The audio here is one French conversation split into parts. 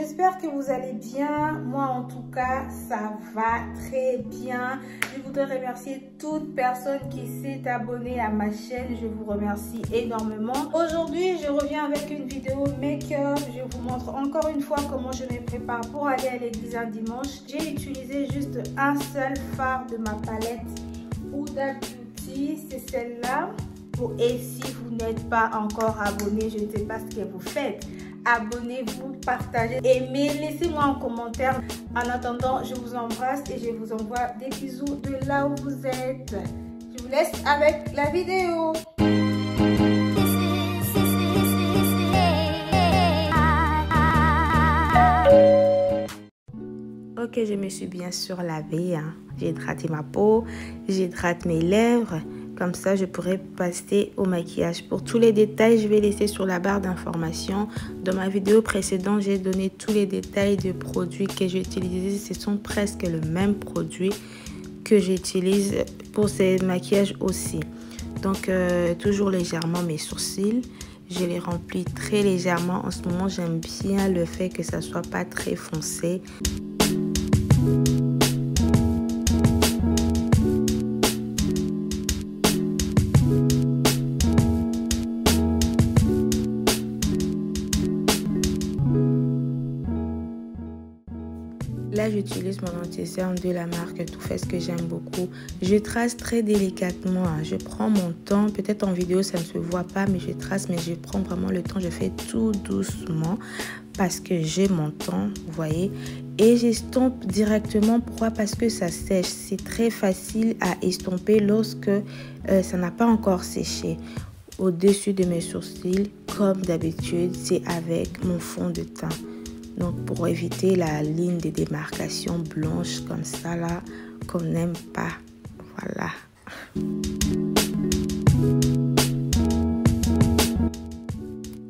j'espère que vous allez bien. Moi, en tout cas, ça va très bien. Je voudrais remercier toute personne qui s'est abonnée à ma chaîne. Je vous remercie énormément. Aujourd'hui, je reviens avec une vidéo make-up. Je vous montre encore une fois comment je me prépare pour aller à l'église un dimanche. J'ai utilisé juste un seul fard de ma palette Huda Beauty. C'est celle-là. Et si vous n'êtes pas encore abonné, je ne sais pas ce que vous faites. Abonnez-vous, partagez, aimez, laissez-moi un commentaire. En attendant, je vous embrasse et je vous envoie des bisous de là où vous êtes. Je vous laisse avec la vidéo. Ok, je me suis bien sûr lavée. J'ai hydraté ma peau, j'hydrate mes lèvres. Comme ça, je pourrais passer au maquillage. Pour tous les détails, je vais laisser sur la barre d'informations. Dans ma vidéo précédente, j'ai donné tous les détails des produits que j'ai utilisés. Ce sont presque le même produit que j'utilise pour ces maquillages aussi. Donc, toujours légèrement mes sourcils. Je les remplis très légèrement. En ce moment, j'aime bien le fait que ça soit pas très foncé. Là, j'utilise mon anti-cerne de la marque Too Faced que j'aime beaucoup. Je trace très délicatement. Je prends mon temps. Peut-être en vidéo, ça ne se voit pas, mais je trace. Mais je prends vraiment le temps. Je fais tout doucement parce que j'ai mon temps, vous voyez. Et j'estompe directement. Pourquoi? Parce que ça sèche. C'est très facile à estomper lorsque ça n'a pas encore séché. Au-dessus de mes sourcils, comme d'habitude, c'est avec mon fond de teint. Donc, pour éviter la ligne de démarcation blanche comme ça, là, qu'on n'aime pas. Voilà.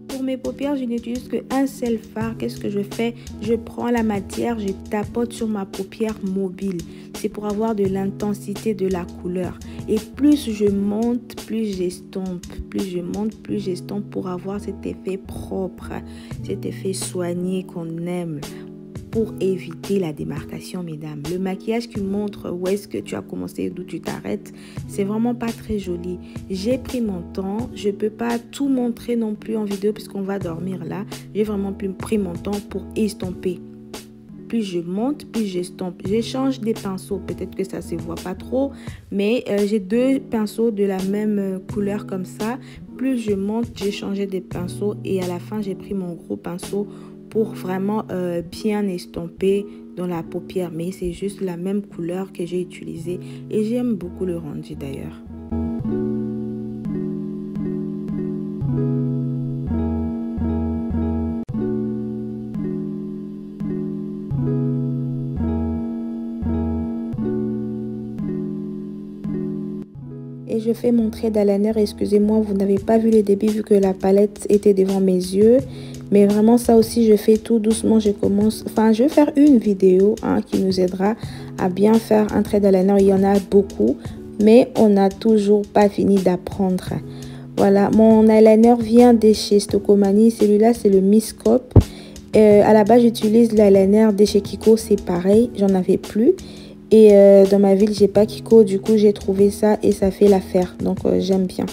Pour mes paupières, je n'utilise qu'un seul fard. Qu'est-ce que je fais? Je prends la matière, je tapote sur ma paupière mobile. C'est pour avoir de l'intensité de la couleur. Et plus je monte, plus j'estompe. Plus je monte, plus j'estompe pour avoir cet effet propre, cet effet soigné qu'on aime pour éviter la démarcation, mesdames. Le maquillage qui montre où est-ce que tu as commencé, d'où tu t'arrêtes, c'est vraiment pas très joli. J'ai pris mon temps. Je peux pas tout montrer non plus en vidéo puisqu'on va dormir là. J'ai vraiment pris mon temps pour estomper. Plus je monte, plus j'estompe. J'échange des pinceaux. Peut-être que ça se voit pas trop, mais j'ai deux pinceaux de la même couleur comme ça. Plus je monte, j'ai changé des pinceaux et à la fin, j'ai pris mon gros pinceau pour vraiment bien estomper dans la paupière. Mais c'est juste la même couleur que j'ai utilisée et j'aime beaucoup le rendu d'ailleurs. Et je fais mon trait d'eyeliner. Excusez-moi, vous n'avez pas vu le début vu que la palette était devant mes yeux. Mais vraiment, ça aussi, je fais tout doucement. Je vais faire une vidéo qui nous aidera à bien faire un trait d'eyeliner. Il y en a beaucoup, mais on n'a toujours pas fini d'apprendre. Voilà, mon eyeliner vient de chez Stocomanie. Celui-là, c'est le Miss Cop. À la base, j'utilise l'eyeliner de chez Kiko. C'est pareil, j'en avais plus. Et dans ma ville, j'ai pas Kiko. Du coup, j'ai trouvé ça et ça fait l'affaire. Donc, j'aime bien.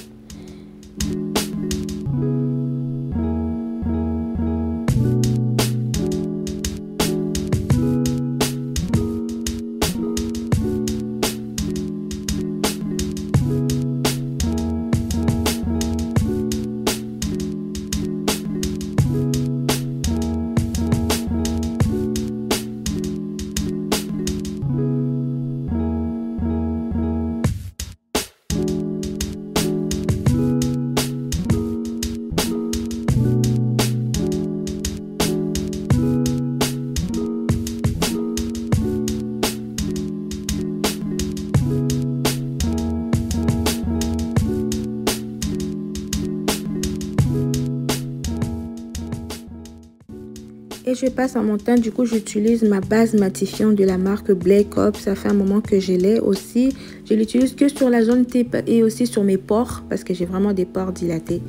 Et je passe à mon teint. Du coup, j'utilise ma base matifiante de la marque Black Up. Ça fait un moment que je l'ai aussi. Je l'utilise que sur la zone T et aussi sur mes pores parce que j'ai vraiment des pores dilatés.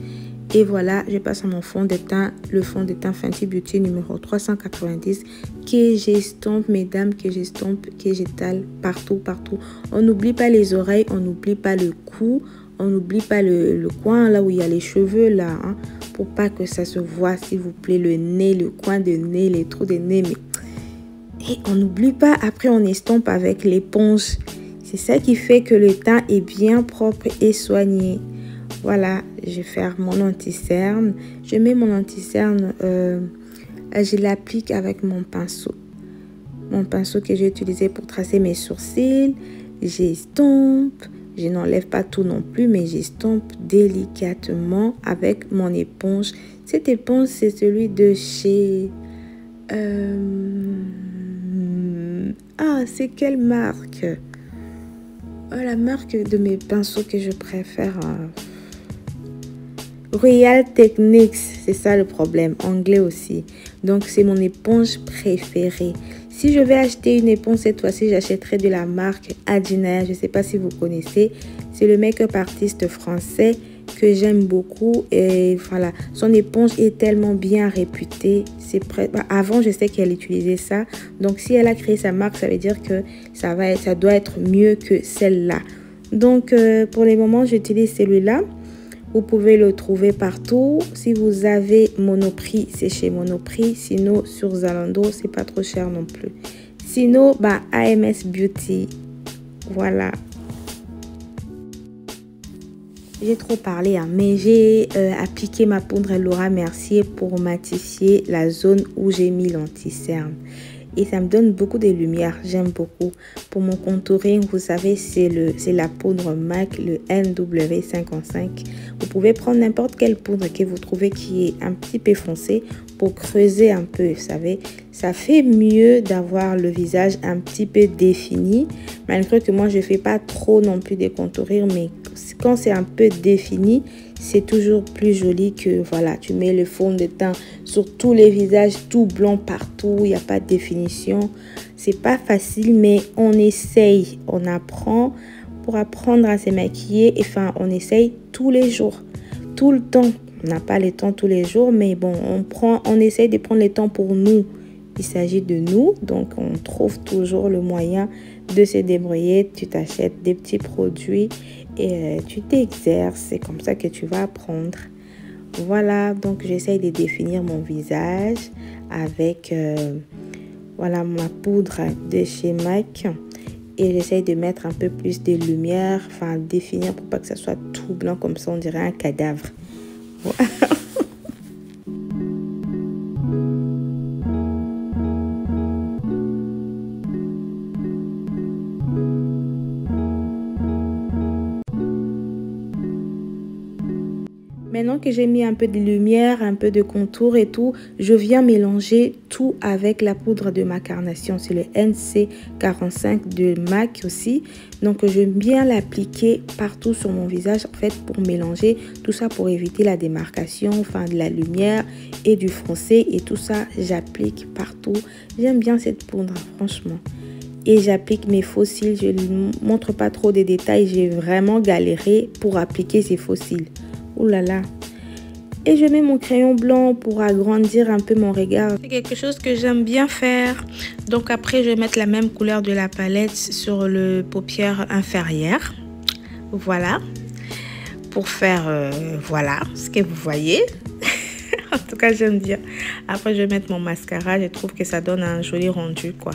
Et voilà, je passe à mon fond de teint, le fond de teint Fenty Beauty numéro 390 que j'estompe, mesdames, que j'estompe, que j'étale partout, partout. On n'oublie pas les oreilles, on n'oublie pas le cou, on n'oublie pas le coin là où il y a les cheveux là, hein, pour pas que ça se voit, s'il vous plaît, le nez, le coin de nez, les trous de nez. Mais... Et on n'oublie pas, après on estompe avec l'éponge. C'est ça qui fait que le teint est bien propre et soigné. Voilà, je vais faire mon anti-cerne. Je mets mon anti-cerne, je l'applique avec mon pinceau. Mon pinceau que j'ai utilisé pour tracer mes sourcils. J'estompe. Je n'enlève pas tout non plus, mais j'estompe délicatement avec mon éponge. Cette éponge, c'est celui de chez... Ah, c'est quelle marque? Oh, la marque de mes pinceaux que je préfère... Real Techniques, c'est ça le problème, anglais aussi. Donc c'est mon éponge préférée. Si je vais acheter une éponge cette fois-ci, j'achèterai de la marque Adina. Je ne sais pas si vous connaissez. C'est le make-up artiste français que j'aime beaucoup. Et voilà, son éponge est tellement bien réputée. Avant, je sais qu'elle utilisait ça. Donc si elle a créé sa marque, ça veut dire que ça doit être mieux que celle-là. Donc pour les moments, j'utilise celui-là. Vous pouvez le trouver partout. Si vous avez Monoprix, c'est chez Monoprix. Sinon, sur Zalando, c'est pas trop cher non plus. Sinon, bah, AMS Beauty. Voilà. J'ai trop parlé, hein, mais j'ai appliqué ma poudre Laura Mercier pour matifier la zone où j'ai mis l'anti-cerne. Et ça me donne beaucoup de lumière, j'aime beaucoup. Pour mon contouring, vous savez, c'est la poudre MAC, le NW55. Vous pouvez prendre n'importe quelle poudre que vous trouvez qui est un petit peu foncée pour creuser un peu, vous savez. Ça fait mieux d'avoir le visage un petit peu défini, malgré que moi, je ne fais pas trop non plus des contouring, mais quand c'est un peu défini, c'est toujours plus joli que, voilà, tu mets le fond de teint sur tous les visages, tout blanc partout, il n'y a pas de définition. C'est pas facile, mais on essaye, on apprend pour apprendre à se maquiller. Enfin, on essaye tous les jours, tout le temps. On n'a pas le temps tous les jours, mais bon, on essaye de prendre le temps pour nous. Il s'agit de nous, donc on trouve toujours le moyen de se débrouiller. Tu t'achètes des petits produits et tu t'exerces. C'est comme ça que tu vas apprendre. Voilà, donc j'essaye de définir mon visage avec voilà, ma poudre de chez MAC. Et j'essaye de mettre un peu plus de lumière, enfin définir pour pas que ça soit tout blanc comme ça, on dirait un cadavre. Voilà. Maintenant que j'ai mis un peu de lumière, un peu de contour et tout, je viens mélanger tout avec la poudre de ma carnation. C'est le NC45 de MAC aussi. Donc, je viens l'appliquer partout sur mon visage, en fait, pour mélanger tout ça, pour éviter la démarcation, enfin, de la lumière et du foncé. Et tout ça, j'applique partout. J'aime bien cette poudre, franchement. Et j'applique mes faux cils. Je ne montre pas trop de détails. J'ai vraiment galéré pour appliquer ces faux cils. Ouh là là. Et je mets mon crayon blanc pour agrandir un peu mon regard. C'est quelque chose que j'aime bien faire. Donc après, je vais mettre la même couleur de la palette sur le paupière inférieure. Voilà. Pour faire, voilà, ce que vous voyez. En tout cas, j'aime bien. Après, je vais mettre mon mascara. Je trouve que ça donne un joli rendu, quoi.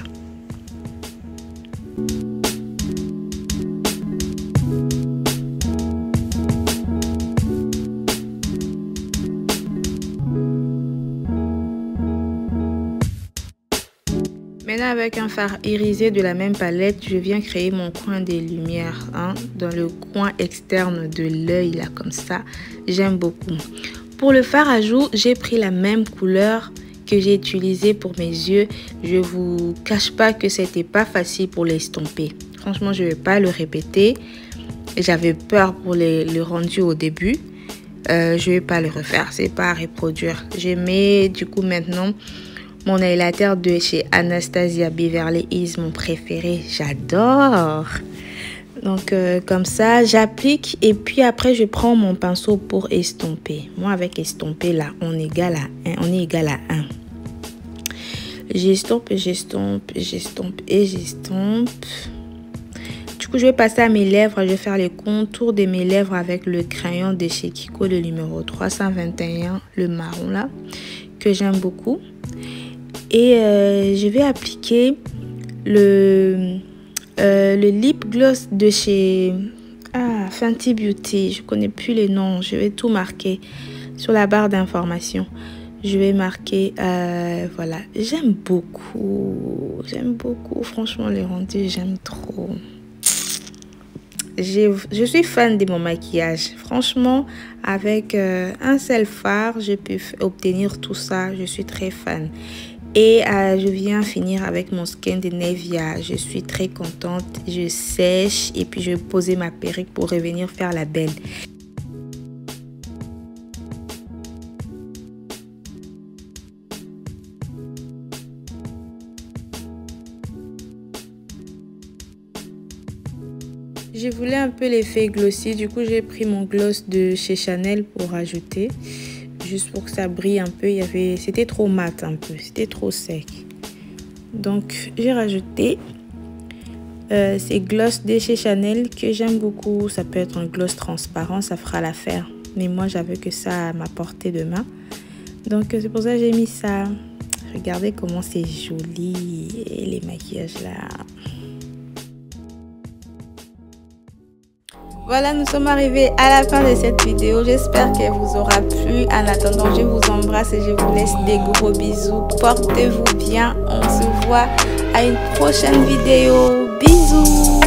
Maintenant, avec un fard irisé de la même palette, je viens créer mon coin des lumières, hein, dans le coin externe de l'œil, là, comme ça. J'aime beaucoup. Pour le fard à joues, j'ai pris la même couleur que j'ai utilisée pour mes yeux. Je vous cache pas que c'était pas facile pour l'estomper. Franchement, je vais pas le répéter. J'avais peur pour le rendu au début. Je vais pas le refaire, c'est pas à reproduire. Je mets du coup maintenant mon highlighter de chez Anastasia Beverly Hills, mon préféré, j'adore. Donc comme ça, j'applique et puis après je prends mon pinceau pour estomper. Moi avec estomper là, on est égal à 1. On est égal à 1. J'estompe, j'estompe, j'estompe et j'estompe. Du coup, je vais passer à mes lèvres. Je vais faire les contours de mes lèvres avec le crayon de chez Kiko, le numéro 321, le marron là, que j'aime beaucoup. Et je vais appliquer le lip gloss de chez Fenty Beauty. Je connais plus les noms. Je vais tout marquer sur la barre d'information. Je vais marquer, voilà, j'aime beaucoup, franchement les rendus, j'aime trop. Je suis fan de mon maquillage, franchement, avec un seul fard, je peux obtenir tout ça, je suis très fan. Et je viens finir avec mon skin de Nivea, je suis très contente, je sèche et puis je vais poser ma perruque pour revenir faire la belle. Je voulais un peu l'effet glossy, du coup j'ai pris mon gloss de chez Chanel pour ajouter, juste pour que ça brille un peu. C'était trop mat un peu, c'était trop sec. Donc j'ai rajouté ces gloss de chez Chanel que j'aime beaucoup. Ça peut être un gloss transparent, ça fera l'affaire. Mais moi j'avais que ça à ma portée de main. Donc c'est pour ça que j'ai mis ça. Regardez comment c'est joli et les maquillages là. Voilà, nous sommes arrivés à la fin de cette vidéo. J'espère qu'elle vous aura plu. En attendant, je vous embrasse et je vous laisse des gros bisous. Portez-vous bien. On se voit à une prochaine vidéo. Bisous.